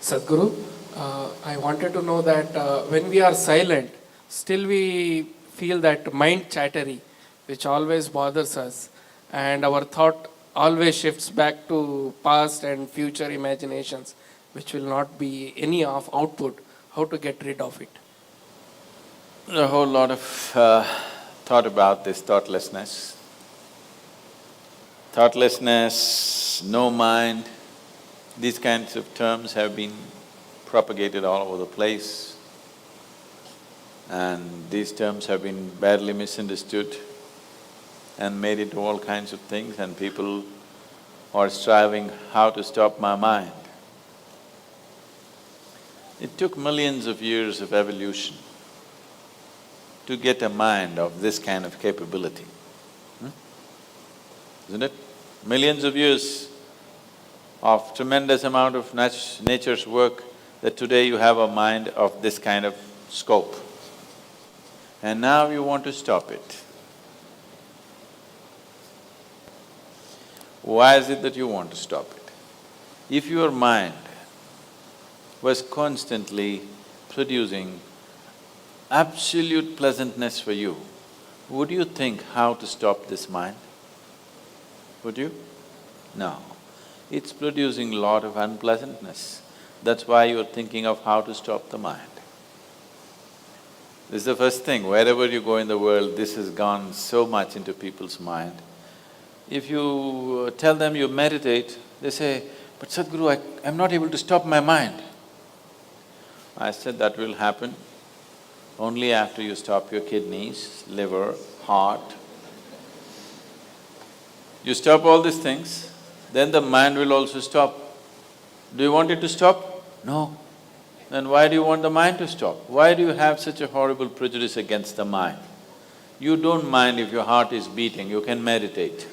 Sadhguru, I wanted to know that when we are silent, still we feel that mind chattery, which always bothers us, and our thought always shifts back to past and future imaginations, which will not be any of output. How to get rid of it? A whole lot of thought about this thoughtlessness. Thoughtlessness, no mind, these kinds of terms have been propagated all over the place, and these terms have been badly misunderstood and made into all kinds of things, and people are striving how to stop my mind. It took millions of years of evolution to get a mind of this kind of capability, isn't it? Millions of years of tremendous amount of nature's work that today you have a mind of this kind of scope. And now you want to stop it. Why is it that you want to stop it? If your mind was constantly producing absolute pleasantness for you, would you think how to stop this mind? Would you? No. It's producing a lot of unpleasantness. That's why you're thinking of how to stop the mind. This is the first thing, wherever you go in the world, this has gone so much into people's mind. If you tell them you meditate, they say, but Sadhguru, I'm not able to stop my mind. I said that will happen only after you stop your kidneys, liver, heart. You stop all these things, then the mind will also stop. Do you want it to stop? No. Then why do you want the mind to stop? Why do you have such a horrible prejudice against the mind? You don't mind if your heart is beating, you can meditate.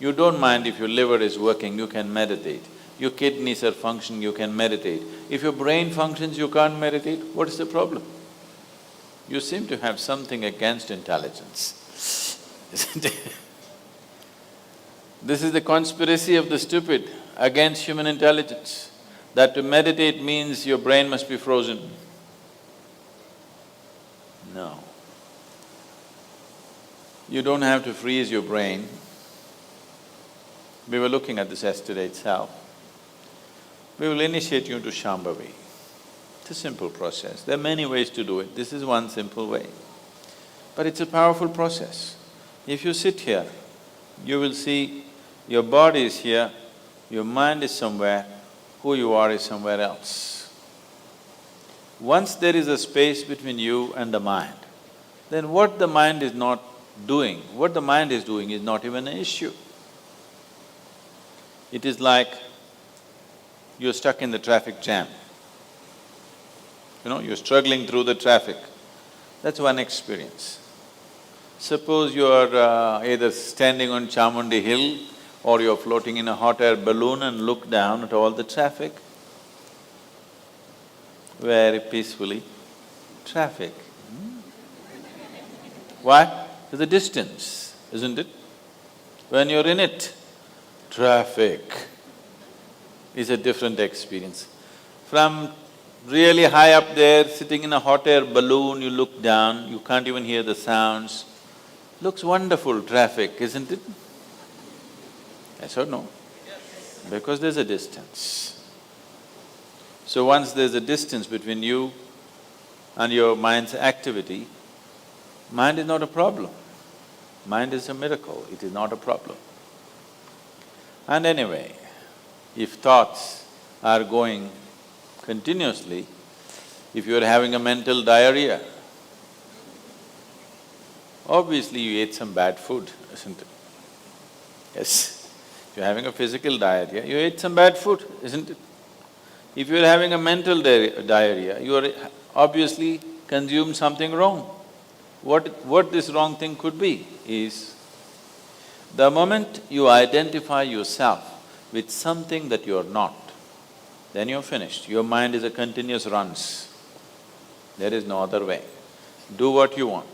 You don't mind if your liver is working, you can meditate. Your kidneys are functioning, you can meditate. If your brain functions, you can't meditate, what is the problem? You seem to have something against intelligence, isn't it? This is the conspiracy of the stupid against human intelligence, that to meditate means your brain must be frozen. No. You don't have to freeze your brain. We were looking at this yesterday itself. We will initiate you into Sambhavi. It's a simple process. There are many ways to do it. This is one simple way. But it's a powerful process. If you sit here, you will see your body is here, your mind is somewhere, who you are is somewhere else. Once there is a space between you and the mind, then what the mind is not doing, what the mind is doing is not even an issue. It is like you're stuck in the traffic jam. You're struggling through the traffic. That's one experience. Suppose you are either standing on Chamundi Hill or you're floating in a hot air balloon and look down at all the traffic. Very peacefully, traffic. Why? There's a distance, isn't it? When you're in it, traffic is a different experience. From really high up there, sitting in a hot air balloon, you look down, you can't even hear the sounds. Looks wonderful, traffic, isn't it? Yes or no? Yes. Because there's a distance. So once there's a distance between you and your mind's activity, mind is not a problem. Mind is a miracle, it is not a problem. And anyway, if thoughts are going continuously, if you're having a mental diarrhea, obviously you ate some bad food, isn't it? Yes. If you're having a physical diarrhea, you ate some bad food, isn't it? If you're having a mental diarrhea, you are obviously consumed something wrong. What this wrong thing could be is, the moment you identify yourself with something that you're not, then you're finished. Your mind is a continuous runs. There is no other way. Do what you want,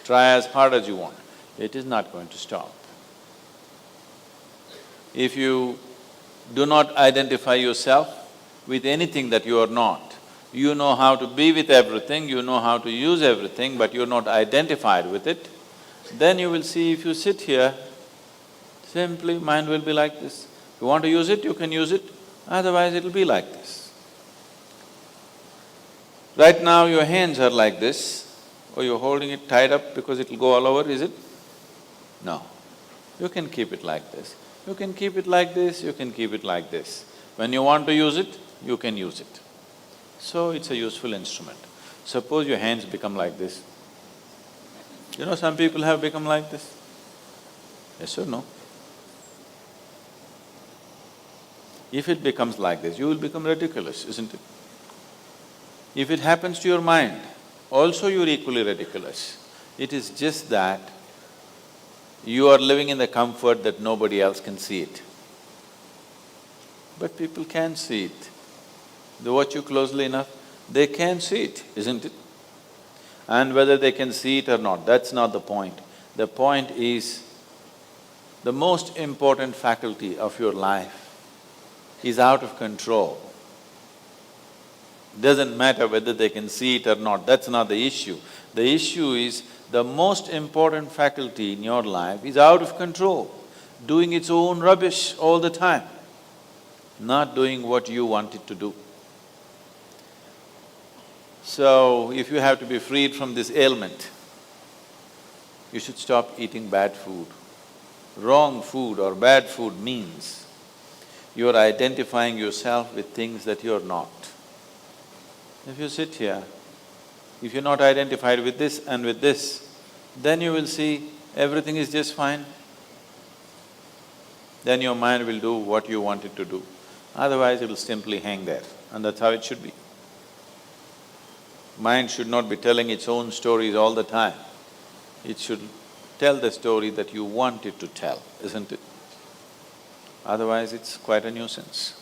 try as hard as you want, it is not going to stop. If you do not identify yourself with anything that you are not. You know how to be with everything, you know how to use everything, but you're not identified with it, then you will see if you sit here, simply mind will be like this. If you want to use it, you can use it, otherwise it'll be like this. Right now your hands are like this, or you're holding it tied up because it'll go all over, is it? No. You can keep it like this. You can keep it like this, you can keep it like this. When you want to use it, you can use it. So it's a useful instrument. Suppose your hands become like this. You know, some people have become like this. Yes or no? If it becomes like this, you will become ridiculous, isn't it? If it happens to your mind, also you're equally ridiculous. It is just that you are living in the comfort that nobody else can see it. But people can see it. They watch you closely enough, they can see it, isn't it? And whether they can see it or not, that's not the point. The point is, the most important faculty of your life is out of control. Doesn't matter whether they can see it or not, that's not the issue. The issue is, the most important faculty in your life is out of control, doing its own rubbish all the time, not doing what you want it to do. So, if you have to be freed from this ailment, you should stop eating bad food. Wrong food or bad food means you are identifying yourself with things that you're not. If you sit here, if you're not identified with this and with this, then you will see everything is just fine. Then your mind will do what you want it to do. Otherwise, it will simply hang there, and that's how it should be. Mind should not be telling its own stories all the time. It should tell the story that you want it to tell, isn't it? Otherwise, it's quite a nuisance.